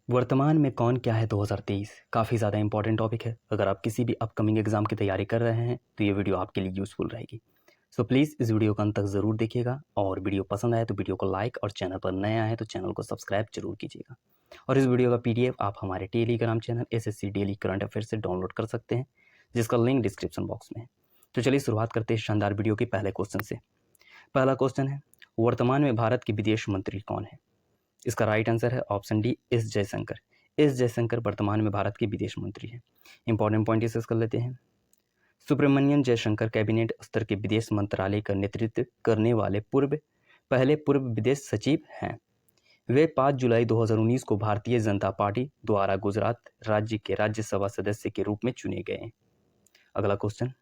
वर्तमान में कौन क्या है 2023 काफ़ी ज़्यादा इंपॉर्टेंट टॉपिक है। अगर आप किसी भी अपकमिंग एग्जाम की तैयारी कर रहे हैं तो ये वीडियो आपके लिए यूज़फुल रहेगी। सो प्लीज़ इस वीडियो को अंत तक ज़रूर देखिएगा और वीडियो पसंद आए तो वीडियो को लाइक और चैनल पर नए आए तो चैनल को सब्सक्राइब जरूर कीजिएगा। और इस वीडियो का PDF आप हमारे Telegram channel SSC daily current affair से डाउनलोड कर सकते हैं, जिसका लिंक डिस्क्रिप्शन बॉक्स में है। तो चलिए शुरुआत करते हैं शानदार वीडियो के पहले क्वेश्चन से। पहला क्वेश्चन है, वर्तमान में भारत के विदेश मंत्री कौन है? इसका राइट आंसर है option D, S Jaishankar. S Jaishankar वर्तमान में भारत के विदेश मंत्री हैं। इंपॉर्टेंट पॉइंट डिस्कस कर लेते हैं। सुब्रमण्यम जयशंकर कैबिनेट स्तर के विदेश मंत्रालय का नेतृत्व करने वाले पहले पूर्व विदेश सचिव हैं। वे 5 जुलाई 2019 को भारतीय जनता पार्टी द्वारा गुजरात राज्य के राज्यसभा सदस्य के रूप में चुने गए हैं। अगला क्वेश्चन,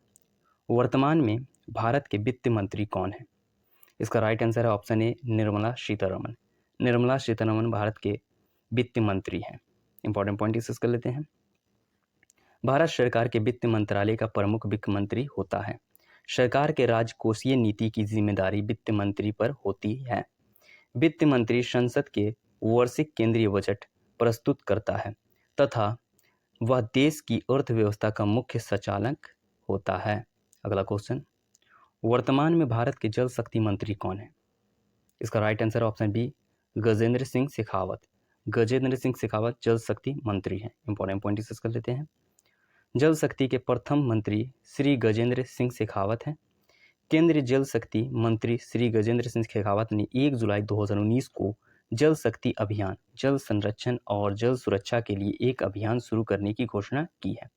वर्तमान में भारत के वित्त मंत्री कौन है? इसका राइट आंसर है ऑप्शन ए, निर्मला सीतारमण। निर्मला सीतारमण भारत के वित्त मंत्री हैं। इंपॉर्टेंट पॉइंट डिस्कस कर लेते हैं। भारत सरकार के वित्त मंत्रालय का प्रमुख वित्त मंत्री होता है। सरकार के राजकोषीय नीति की जिम्मेदारी वित्त मंत्री पर होती है। वित्त मंत्री संसद के वार्षिक केंद्रीय बजट प्रस्तुत करता है तथा वह देश की अर्थव्यवस्था का मुख्य संचालक होता है। अगला क्वेश्चन, वर्तमान में भारत के जल शक्ति मंत्री कौन है? इसका right answer option B, Gajendra Singh Shekhawat. Gajendra Singh Shekhawat Jal Shakti मंत्री हैं। इंपॉर्टेंट पॉइंट डिस्कस कर लेते हैं। जल शक्ति के प्रथम मंत्री श्री गजेंद्र सिंह शेखावत हैं। केंद्रीय जल शक्ति मंत्री श्री गजेंद्र सिंह शेखावत ने 1 जुलाई 2019 को जल शक्ति अभियान, जल संरक्षण और जल सुरक्षा के लिए एक अभियान शुरू करने की घोषणा की है।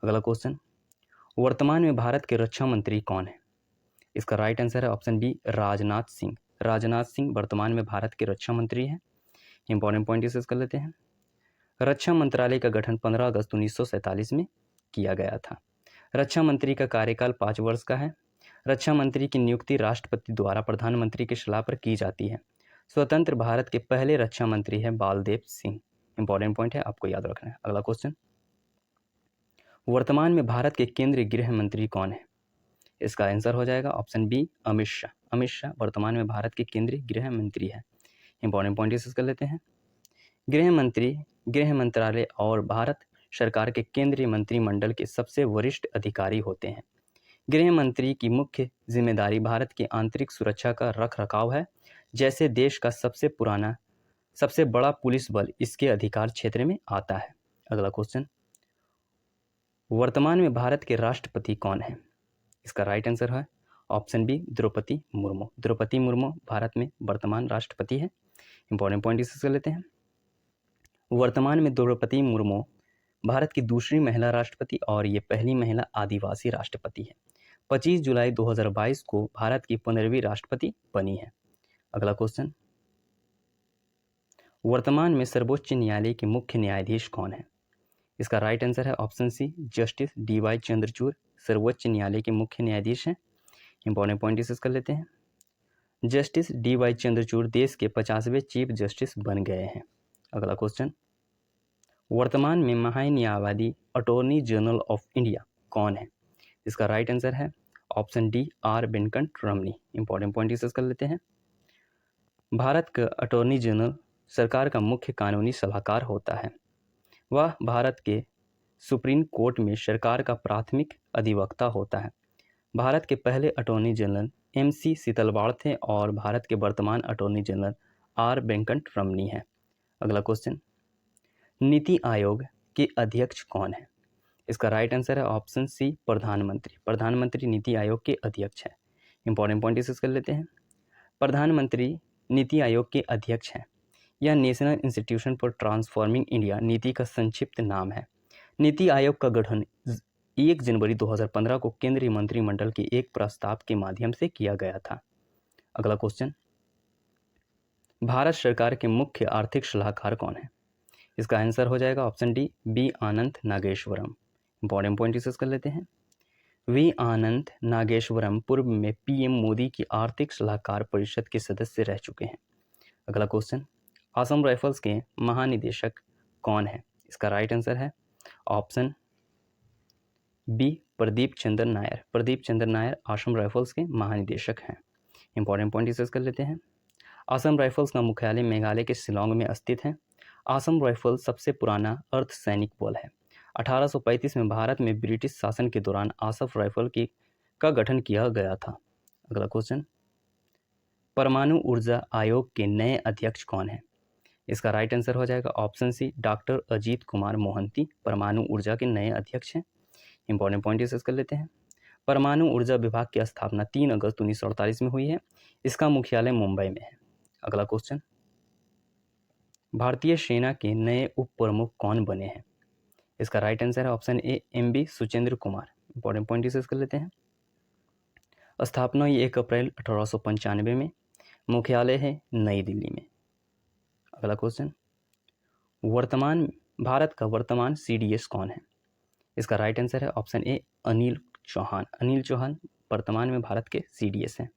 अगला क्वेश्चन, वर्तमान में भारत के रक्षा मंत्री कौन है? इसका राइट आंसर है ऑप्शन बी, राजनाथ सिंह। राजनाथ सिंह वर्तमान में भारत के रक्षा मंत्री हैं। इंपॉर्टेंट पॉइंट डिस्कस कर लेते हैं। रक्षा मंत्रालय का गठन 15 अगस्त 1947 में किया गया था। रक्षा मंत्री का कार्यकाल 5 वर्ष का है। रक्षा मंत्री की नियुक्ति राष्ट्रपति द्वारा प्रधानमंत्री की सलाह पर की जाती है। स्वतंत्र भारत के पहले रक्षा मंत्री हैं बालदेव सिंह। इंपॉर्टेंट पॉइंट है, आपको याद रखना है। अगला क्वेश्चन, वर्तमान में भारत के केंद्रीय गृह मंत्री कौन है? इसका आंसर हो जाएगा ऑप्शन बी, अमित शाह। अमित शाह वर्तमान में भारत के केंद्रीय गृह मंत्री है। इंपॉर्टेंट पॉइंट डिस्कस कर लेते हैं। गृह मंत्री गृह मंत्रालय और भारत सरकार के केंद्रीय मंत्रिमंडल के सबसे वरिष्ठ अधिकारी होते हैं। गृह मंत्री की मुख्य जिम्मेदारी भारत की आंतरिक सुरक्षा का रखरखाव है। जैसे देश का सबसे बड़ा पुलिस बल इसके अधिकार क्षेत्र में आता है। अगला क्वेश्चन, वर्तमान में भारत के राष्ट्रपति कौन है? इसका राइट आंसर है ऑप्शन बी, द्रौपदी मुर्मू। द्रौपदी मुर्मू भारत में वर्तमान राष्ट्रपति है। इंपॉर्टेंट पॉइंट डिस्कस कर लेते हैं। वर्तमान में द्रौपदी मुर्मू भारत की दूसरी महिला राष्ट्रपति और ये पहली महिला आदिवासी राष्ट्रपति है। 25 जुलाई 2022 को भारत की 15वीं राष्ट्रपति बनी है। अगला क्वेश्चन, वर्तमान में सर्वोच्च न्यायालय के मुख्य न्यायाधीश कौन है? इसका राइट आंसर है option C, justice DY Chandrachud सर्वोच्च न्यायालय के मुख्य न्यायाधीश हैं। इंपॉर्टेंट पॉइंट डिस्कस कर लेते हैं। जस्टिस DY चंद्रचूड़ देश के 50वें चीफ जस्टिस बन गए हैं। अगला क्वेश्चन, वर्तमान में महान्यायवादी अटॉर्नी जनरल ऑफ इंडिया कौन है? इसका राइट आंसर है ऑप्शन डी, R वेंकट रमनी। इंपॉर्टेंट पॉइंट डिस्कस कर लेते हैं। भारत का अटॉर्नी जनरल सरकार का मुख्य कानूनी सलाहकार होता है। वह भारत के सुप्रीम कोर्ट में सरकार का प्राथमिक अधिवक्ता होता है। भारत के पहले अटॉर्नी जनरल MC सीतलवाड़ थे और भारत के वर्तमान अटॉर्नी जनरल R वेंकट रमनी है। अगला क्वेश्चन, नीति आयोग के अध्यक्ष कौन है? इसका राइट आंसर है ऑप्शन सी, प्रधानमंत्री। प्रधानमंत्री नीति आयोग के अध्यक्ष हैं। इंपॉर्टेंट पॉइंट डिस्कस कर लेते हैं। प्रधानमंत्री नीति आयोग के अध्यक्ष हैं। यह national institution for transforming India नीति का संक्षिप्त नाम है। नीति आयोग का गठन 1 जनवरी 2015 को केंद्रीय मंत्रिमंडल के एक प्रस्ताव के माध्यम से किया गया था। अगला क्वेश्चन, भारत सरकार के मुख्य आर्थिक सलाहकार कौन है? इसका आंसर हो जाएगा ऑप्शन डी, B आनंद नागेश्वरम। इंपॉर्टेंट पॉइंट डिस्कस कर लेते हैं। V आनंद नागेश्वरम पूर्व में PM मोदी की आर्थिक सलाहकार परिषद के सदस्य रह चुके हैं। अगला क्वेश्चन, असम राइफल्स के महानिदेशक कौन है? इसका राइट आंसर है ऑप्शन बी, प्रदीप चंद्र नायर। प्रदीप चंद्र नायर असम राइफल्स के महानिदेशक हैं। इंपॉर्टेंट पॉइंट डिस्कस कर लेते हैं। असम राइफल्स का मुख्यालय मेघालय के शिलांग में स्थित है। आसम राइफल सबसे पुराना अर्धसैनिक बल है। 1835 में भारत में ब्रिटिश शासन के दौरान आसम राइफल का गठन किया गया था। अगला क्वेश्चन, परमाणु ऊर्जा आयोग के नए अध्यक्ष कौन है? इसका राइट आंसर हो जाएगा option C, doctor Ajit Kumar Mohanty परमाणु ऊर्जा के नए अध्यक्ष हैं। इंपॉर्टेंट पॉइंट डिस्कस कर लेते हैं। परमाणु ऊर्जा विभाग की स्थापना 3 अगस्त 1948 में हुई है। इसका मुख्यालय मुंबई में है। अगला क्वेश्चन, भारतीय सेना के नए उप प्रमुख कौन बने हैं? इसका राइट आंसर है option A, MB Suchendra Kumar. Important point discuss कर लेते हैं। स्थापना हुई 1 अप्रैल 1895 में। मुख्यालय है नई दिल्ली में। अगला क्वेश्चन, भारत का वर्तमान CDS कौन है? इसका राइट आंसर है ऑप्शन ए, अनिल चौहान। अनिल चौहान वर्तमान में भारत के CDS हैं।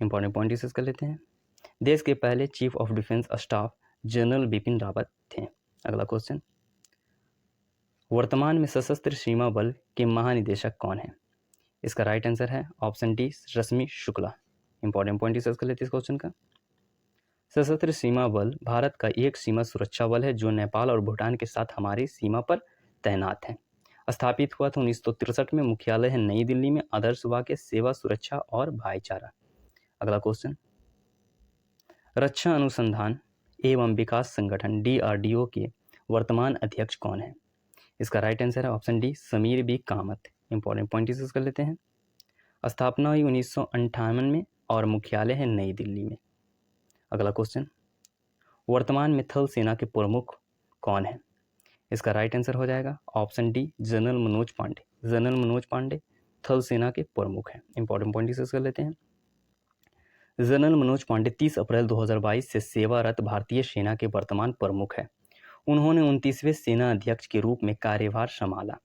इंपॉर्टेंट पॉइंट डिस्कस कर लेते हैं। देश के पहले chief of defence staff general Bipin Rawat थे। अगला क्वेश्चन, वर्तमान में सशस्त्र सीमा बल के महानिदेशक कौन है? इसका राइट आंसर है ऑप्शन डी, रश्मि शुक्ला। इंपॉर्टेंट पॉइंट डिस्कस कर लेते हैं इस क्वेश्चन का। सशस्त्र सीमा बल भारत का एक सीमा सुरक्षा बल है जो नेपाल और भूटान के साथ हमारी सीमा पर तैनात है। स्थापित हुआ था 1963 में। मुख्यालय है नई दिल्ली में। आदर्श वाक्य सेवा, सुरक्षा और भाईचारा। अगला क्वेश्चन, रक्षा अनुसंधान एवं विकास संगठन DRDO के वर्तमान अध्यक्ष कौन है? इसका राइट आंसर है option D, Sameer B Kamath. Important point discuss कर लेते हैं। स्थापना हुई 1958 में और मुख्यालय है नई दिल्ली में। अगला क्वेश्चन, वर्तमान में थल सेना के प्रमुख कौन है? इसका राइट आंसर हो जाएगा option D, general Manoj Pande. General Manoj Pande थल सेना के प्रमुख हैं। इंपॉर्टेंट पॉइंट डिस्कस कर लेते हैं। जनरल मनोज पांडे 30 अप्रैल 2022 से सेवारत भारतीय सेना के वर्तमान प्रमुख है। उन्होंने 29वें सेना अध्यक्ष के रूप में कार्यभार संभाला।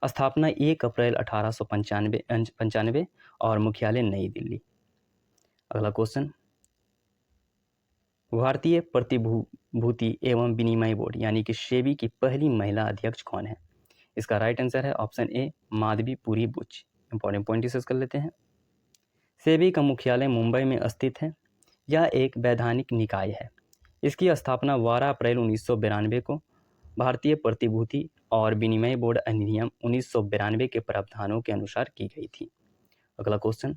स्थापना 1 अप्रैल 1895 और मुख्यालय नई दिल्ली। अगला क्वेश्चन, भारतीय प्रतिभूति एवं विनिमय बोर्ड यानी कि सेबी की पहली महिला अध्यक्ष कौन है? इसका राइट आंसर है option A, Madhavi Puri Buch. Important point discuss कर लेते हैं। सेबी का मुख्यालय मुंबई में स्थित है। यह एक वैधानिक निकाय है। इसकी स्थापना 12 अप्रैल 1992 को भारतीय प्रतिभूति और विनिमय बोर्ड अधिनियम 1992 के प्रावधानों के अनुसार की गई थी। अगला क्वेश्चन,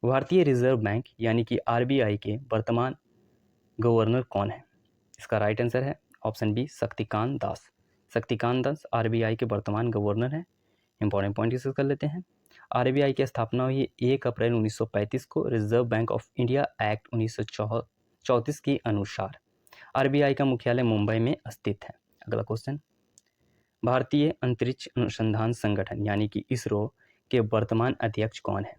भारतीय रिजर्व बैंक यानी कि RBI के वर्तमान गवर्नर कौन है? इसका राइट आंसर है option B, Shaktikanta Das. Shaktikanta Das RBI के वर्तमान गवर्नर हैं। इंपॉर्टेंट पॉइंट डिस्कस कर लेते हैं। RBI की स्थापना हुई 1 अप्रैल 1935 को। Reserve bank of India act 1934 के अनुसार RBI का मुख्यालय मुंबई में स्थित है। अगला क्वेश्चन, भारतीय अंतरिक्ष अनुसंधान संगठन यानी कि ISRO के वर्तमान अध्यक्ष कौन है?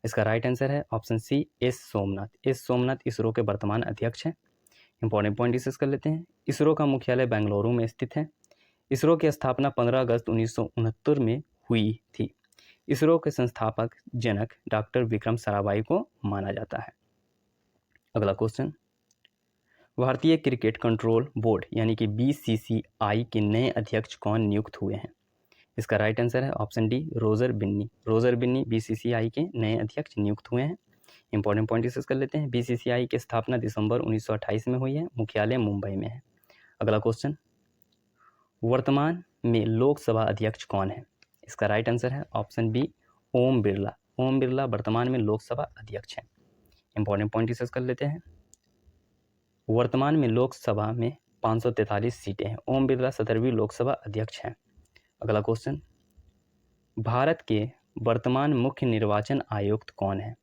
इसका राइट आंसर है option C, S Somanath. S Somanath ISRO के वर्तमान अध्यक्ष हैं। इंपॉर्टेंट पॉइंट डिस्कस कर लेते हैं। ISRO का मुख्यालय बेंगलुरु में स्थित है। ISRO की स्थापना 15 अगस्त 1969 में हुई थी। ISRO के संस्थापक जनक डॉक्टर विक्रम साराभाई को माना जाता है। अगला क्वेश्चन, भारतीय क्रिकेट कंट्रोल बोर्ड यानी कि BCCI के नए अध्यक्ष कौन नियुक्त हुए हैं? इसका राइट आंसर है option D, Roger Binny. Roger Binny BCCI के नए अध्यक्ष नियुक्त हुए हैं। इंपॉर्टेंट पॉइंट डिस्कस कर लेते हैं। BCCI की स्थापना दिसंबर 1928 में हुई है। मुख्यालय मुंबई में है। अगला क्वेश्चन, वर्तमान में लोकसभा अध्यक्ष कौन है? इसका राइट आंसर है ऑप्शन बी, ओम बिरला। ओम बिरला वर्तमान में लोकसभा अध्यक्ष हैं। इंपॉर्टेंट पॉइंट डिस्कस कर लेते हैं। वर्तमान में लोकसभा में 543 सीटें हैं। ओम बिरला 17वीं लोकसभा अध्यक्ष हैं। अगला क्वेश्चन, भारत के वर्तमान मुख्य निर्वाचन आयुक्त कौन है?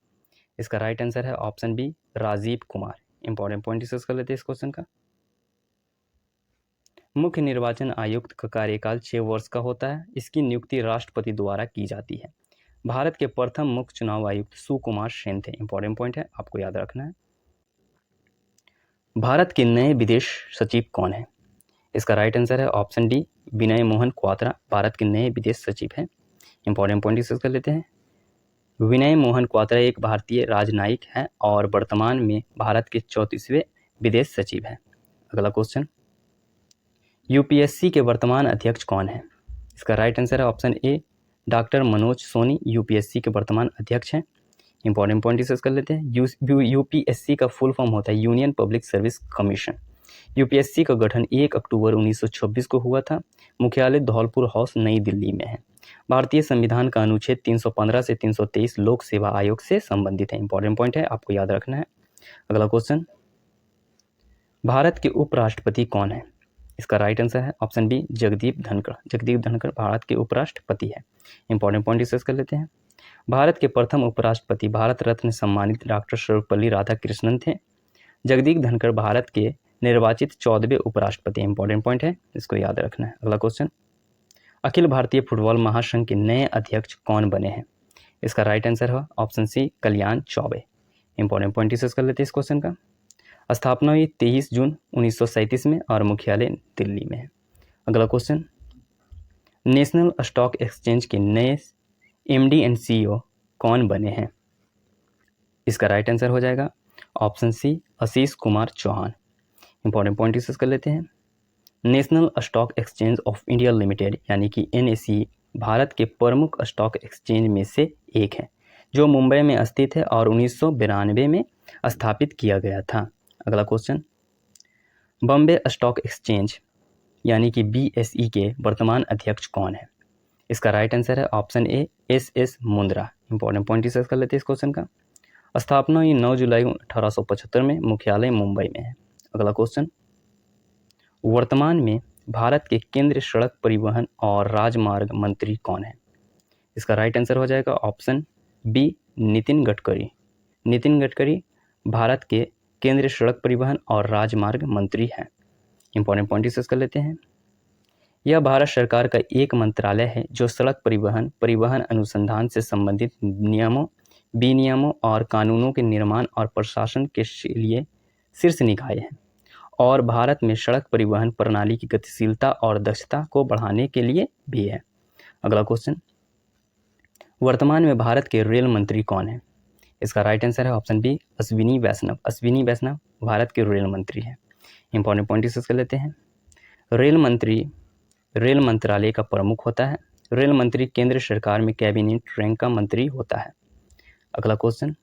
इसका राइट आंसर है option B, Rajeev Kumar. Important point discuss कर लेते हैं इस क्वेश्चन का। मुख्य निर्वाचन आयुक्त का कार्यकाल 6 वर्ष का होता है। इसकी नियुक्ति राष्ट्रपति द्वारा की जाती है। भारत के प्रथम मुख्य चुनाव आयुक्त सुकुमार सेन थे। इंपॉर्टेंट पॉइंट है, आपको याद रखना है। भारत के नए विदेश सचिव कौन है? इसका राइट आंसर है ऑप्शन डी, विनय मोहन क्वात्रा भारत के नए विदेश सचिव हैं। इंपॉर्टेंट पॉइंट डिस्कस कर लेते हैं। विनय मोहन क्वात्रा एक भारतीय राजनयिक हैं और वर्तमान में भारत के 34वें विदेश सचिव हैं। अगला क्वेश्चन, UPSC के वर्तमान अध्यक्ष कौन है? इसका राइट आंसर है option A, doctor Manoj Soni UPSC के वर्तमान अध्यक्ष हैं। इंपॉर्टेंट पॉइंट डिस्कस कर लेते हैं। UPSC का फुल फॉर्म होता है union public service commission. UPSC का गठन 1 अक्टूबर 1926 को हुआ था। मुख्यालय धौलपुर हाउस नई दिल्ली में है। भारतीय संविधान का अनुच्छेद 315 से 323 लोक सेवा आयोग से संबंधित है। इंपॉर्टेंट पॉइंट है, आपको याद रखना है। अगला क्वेश्चन, भारत के उपराष्ट्रपति कौन है? इसका राइट आंसर है ऑप्शन बी जगदीप धनखड़। जगदीप धनखड़ भारत के उपराष्ट्रपति है। इंपॉर्टेंट पॉइंट डिस्कस कर लेते हैं। भारत के प्रथम उपराष्ट्रपति भारत रत्न सम्मानित डॉक्टर सर्वपल्ली राधाकृष्णन थे। जगदीप धनखड़ भारत के निर्वाचित 14वें उपराष्ट्रपति। इंपॉर्टेंट पॉइंट है, इसको याद रखना है। अगला क्वेश्चन, अखिल भारतीय फुटबॉल महासंघ के नए अध्यक्ष कौन बने हैं? इसका राइट आंसर है ऑप्शन सी कल्याण चौबे। इंपॉर्टेंट पॉइंट डिस्कस कर लेते हैं इस क्वेश्चन का। स्थापना हुई 23 जून 1937 में और मुख्यालय दिल्ली में है। अगला क्वेश्चन, नेशनल स्टॉक एक्सचेंज के नए एमडी एंड सीईओ कौन बने हैं? इसका राइट आंसर हो जाएगा option C Ashish Kumar Chauhan. Important point discuss कर लेते हैं। National Stock Exchange of India Limited यानी कि एनएसई भारत के प्रमुख स्टॉक एक्सचेंज में से एक है, जो मुंबई में स्थित है और 1992 में स्थापित किया गया था। अगला क्वेश्चन, बॉम्बे स्टॉक एक्सचेंज यानी कि बीएसई के वर्तमान अध्यक्ष कौन है? इसका राइट आंसर है option A S Mundra. Important point discuss कर लेते हैं इस क्वेश्चन का। स्थापना हुई 9 जुलाई 1875 में, मुख्यालय मुंबई में है। अगला क्वेश्चन, वर्तमान में भारत के केंद्रीय सड़क परिवहन और राजमार्ग मंत्री कौन है? इसका राइट आंसर हो जाएगा ऑप्शन बी नितिन गडकरी। नितिन गडकरी भारत के केंद्रीय सड़क परिवहन और राजमार्ग मंत्री हैं। इंपॉर्टेंट पॉइंट डिस्कस कर लेते हैं। यह भारत सरकार का एक मंत्रालय है जो सड़क परिवहन, परिवहन अनुसंधान से संबंधित नियमों, विनियमों और कानूनों के निर्माण और प्रशासन के लिए शीर्ष निकाय है और भारत में सड़क परिवहन प्रणाली की गतिशीलता और दक्षता को बढ़ाने के लिए भी है। अगला क्वेश्चन, वर्तमान में भारत के रेल मंत्री कौन है? इसका राइट आंसर है ऑप्शन बी अश्विनी वैष्णव। अश्विनी वैष्णव भारत के रेल मंत्री हैं। इंपॉर्टेंट पॉइंट डिस्कस कर लेते हैं। रेल मंत्री रेल मंत्रालय का प्रमुख होता है। रेल मंत्री केंद्र सरकार में कैबिनेट रैंक का मंत्री होता है। अगला क्वेश्चन,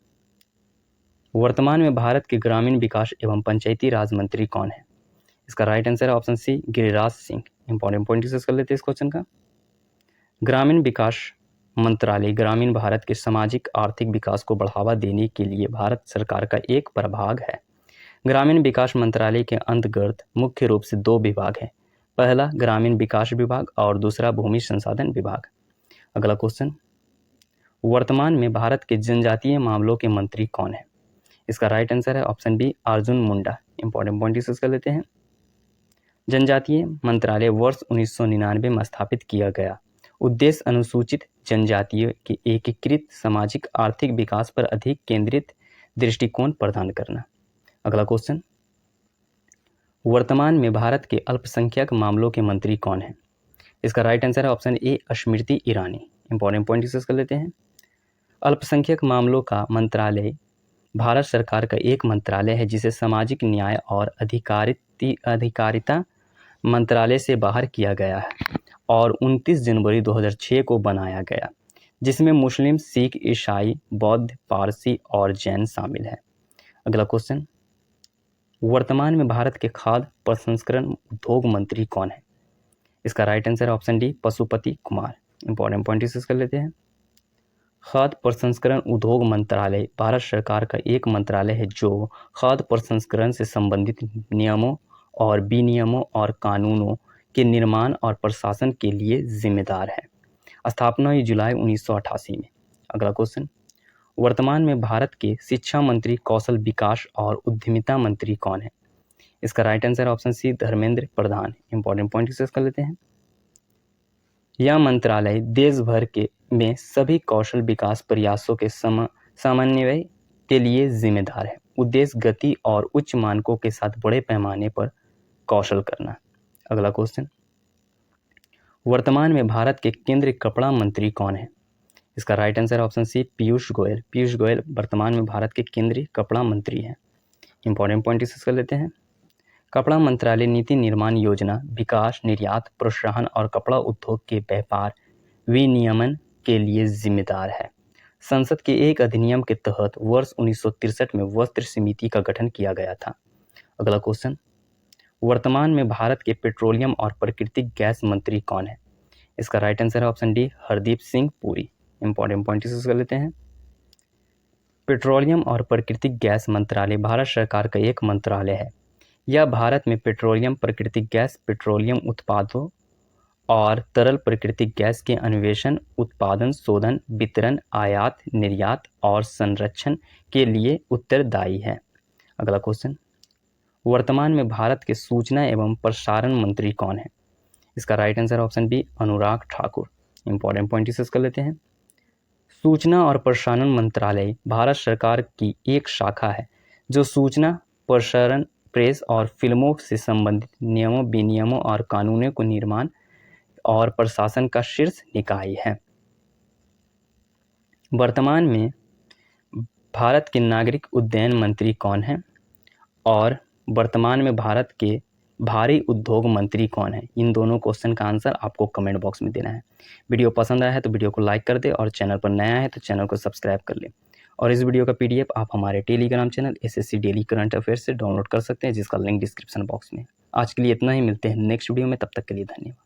वर्तमान में भारत के ग्रामीण विकास एवं पंचायती राज मंत्री कौन है? इसका राइट आंसर है option C Giriraj Singh. Important point discuss कर लेते हैं इस क्वेश्चन का। ग्रामीण विकास मंत्रालय ग्रामीण भारत के सामाजिक आर्थिक विकास को बढ़ावा देने के लिए भारत सरकार का एक प्रभाग है। ग्रामीण विकास मंत्रालय के अंतर्गत मुख्य रूप से 2 विभाग हैं। पहला ग्रामीण विकास विभाग और दूसरा भूमि संसाधन विभाग। अगला क्वेश्चन, वर्तमान में भारत के जनजातीय मामलों के मंत्री कौन है? इसका राइट आंसर है option B Arjun Munda. Important point discuss कर लेते हैं। जनजातीय मंत्रालय वर्ष 1999 में स्थापित किया गया। उद्देश्य अनुसूचित जनजातियों के एकीकृत सामाजिक आर्थिक विकास पर अधिक केंद्रित दृष्टिकोण प्रदान करना। अगला क्वेश्चन, वर्तमान में भारत के अल्पसंख्यक मामलों के मंत्री कौन है? इसका राइट आंसर है ऑप्शन ए Smriti Irani. Important point discuss कर लेते हैं। अल्पसंख्यक मामलों का मंत्रालय भारत सरकार का एक मंत्रालय है जिसे सामाजिक न्याय और अधिकारिता मंत्रालय से बाहर किया गया है और 29 जनवरी 2006 को बनाया गया, जिसमें मुस्लिम, सिख, ईसाई, बौद्ध, पारसी और जैन शामिल है। अगला क्वेश्चन, वर्तमान में भारत के खाद्य प्रसंस्करण उद्योग मंत्री कौन है? इसका right answer option D Pashupati Kumar. Important point discuss कर लेते हैं। खाद्य प्रसंस्करण उद्योग मंत्रालय भारत सरकार का एक मंत्रालय है जो खाद्य प्रसंस्करण से संबंधित नियमों और विनियमों और कानूनों के निर्माण और प्रशासन के लिए जिम्मेदार है। स्थापना हुई जुलाई 1988 में। अगला क्वेश्चन, वर्तमान में भारत के शिक्षा मंत्री, कौशल विकास और उद्यमिता मंत्री कौन है? इसका right answer option C Dharmendra Pradhan. Important point discuss कर लेते हैं। यह मंत्रालय देश भर में सभी कौशल विकास प्रयासों के समन्वय के लिए जिम्मेदार है। उद्देश्य गति और उच्च मानकों के साथ बड़े पैमाने पर कौशल करना। अगला क्वेश्चन, वर्तमान में भारत के केंद्रीय कपड़ा मंत्री कौन है? इसका right answer option C Piyush Goyal. Piyush Goyal वर्तमान में भारत के केंद्रीय कपड़ा मंत्री हैं। इंपॉर्टेंट पॉइंट डिस्कस कर लेते हैं। कपड़ा मंत्रालय नीति निर्माण, योजना, विकास, निर्यात, प्रोत्साहन और कपड़ा उद्योग के व्यापार विनियमन के लिए जिम्मेदार है। संसद के एक अधिनियम के तहत वर्ष 1963 में वस्त्र समिति का गठन किया गया था। अगला क्वेश्चन, वर्तमान में भारत के पेट्रोलियम और प्राकृतिक गैस मंत्री कौन है? इसका राइट आंसर है option D, Hardeep Singh Puri. Important point discuss कर लेते हैं। पेट्रोलियम और प्राकृतिक गैस मंत्रालय भारत सरकार का एक मंत्रालय है। यह भारत में पेट्रोलियम, प्राकृतिक गैस, पेट्रोलियम उत्पादों और तरल प्राकृतिक गैस के अन्वेषण, उत्पादन, शोधन, वितरण, आयात, निर्यात और संरक्षण के लिए उत्तरदायी है। अगला क्वेश्चन, वर्तमान में भारत के सूचना एवं प्रसारण मंत्री कौन है? इसका right answer option B, Anurag Thakur. Important point discuss कर लेते हैं। सूचना और प्रसारण मंत्रालय भारत सरकार की एक शाखा है जो सूचना, प्रसारण, प्रेस और फिल्मों से संबंधित नियमों, विनियमों और कानूनों को निर्माण और प्रशासन का शीर्ष निकाय है। वर्तमान में भारत के नागरिक उड्डयन मंत्री कौन है? और वर्तमान में भारत के भारी उद्योग मंत्री कौन है? इन दोनों क्वेश्चन का आंसर आपको कमेंट बॉक्स में देना है। वीडियो पसंद आया है तो वीडियो को लाइक कर दे और चैनल पर नया है तो चैनल को सब्सक्राइब कर ले। और इस वीडियो का पीडीएफ आप हमारे Telegram channel SSC daily current affairs से डाउनलोड कर सकते हैं, जिसका लिंक डिस्क्रिप्शन बॉक्स में। आज के लिए इतना ही, मिलते हैं नेक्स्ट वीडियो में, तब तक के लिए धन्यवाद।